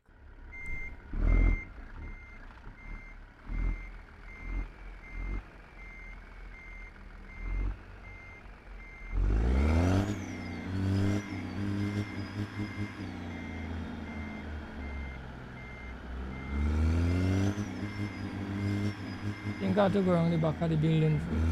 I think I have to go around the back of the building first.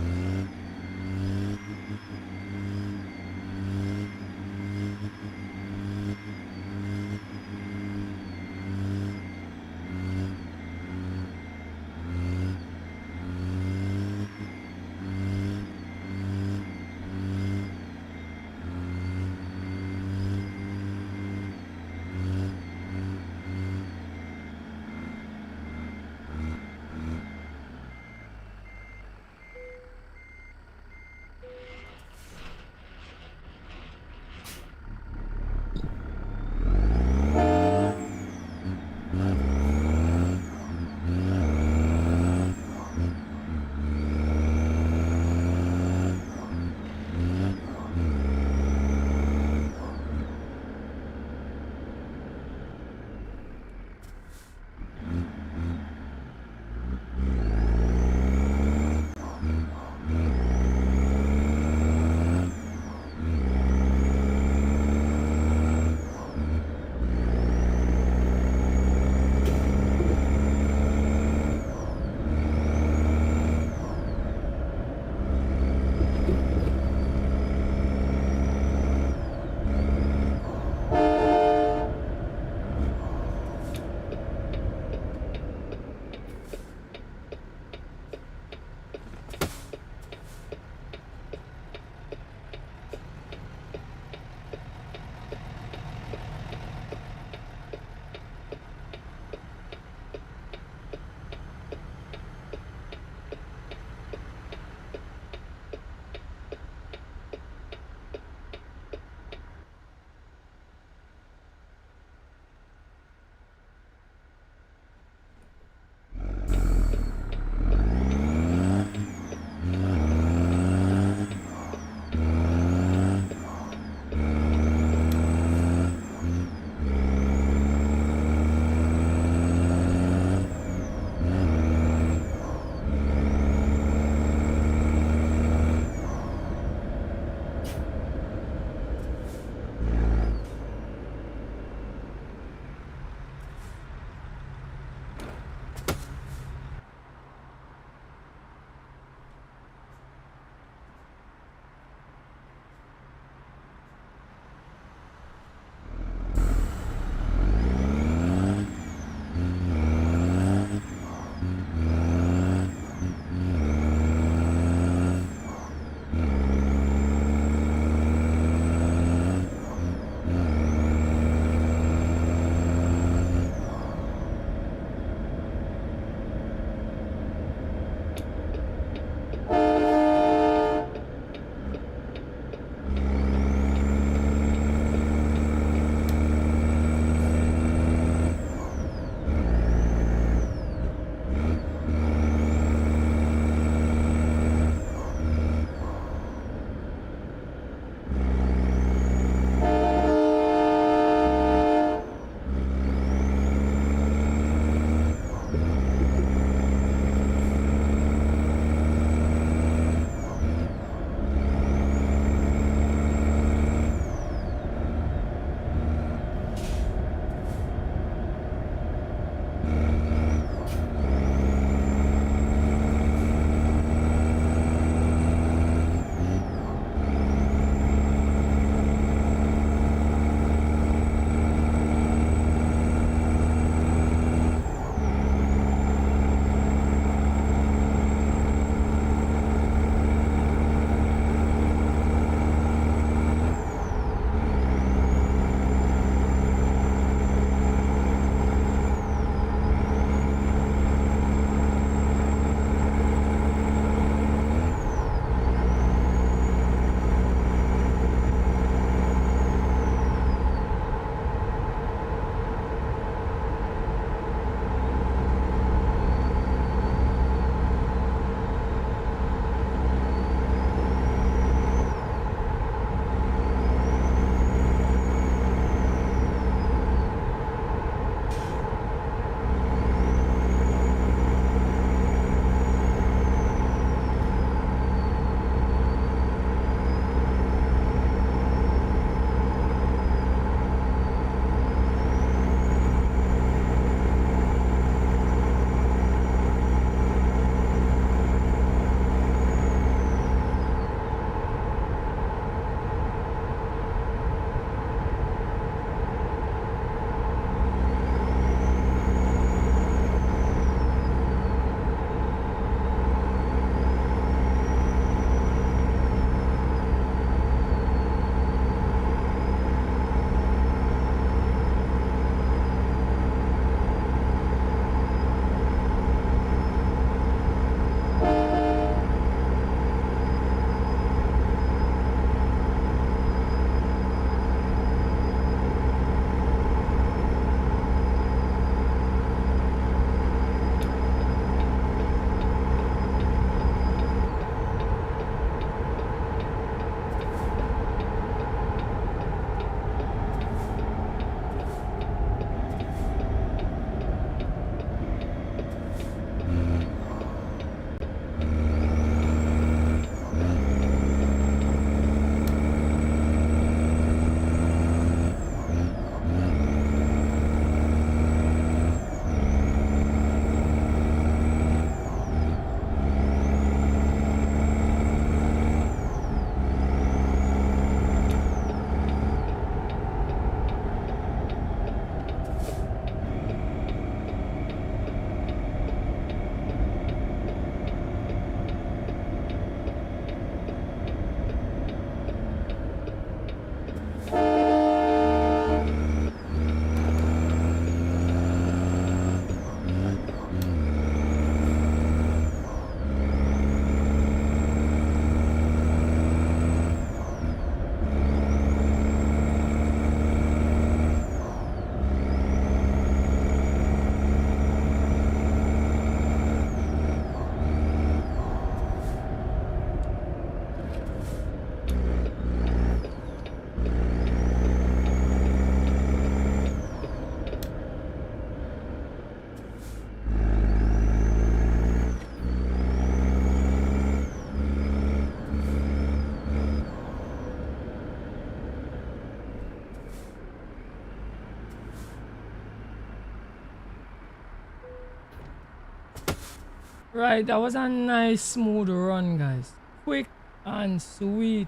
Right, that was a nice smooth run, guys. Quick and sweet.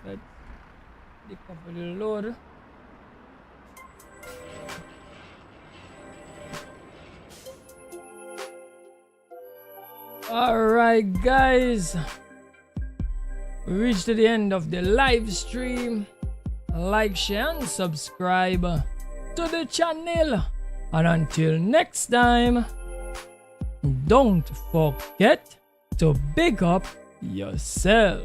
Let's pick up a little load. Alright, guys. We reached to the end of the live stream. Like, share, and subscribe to the channel. And until next time, don't forget to big up yourself.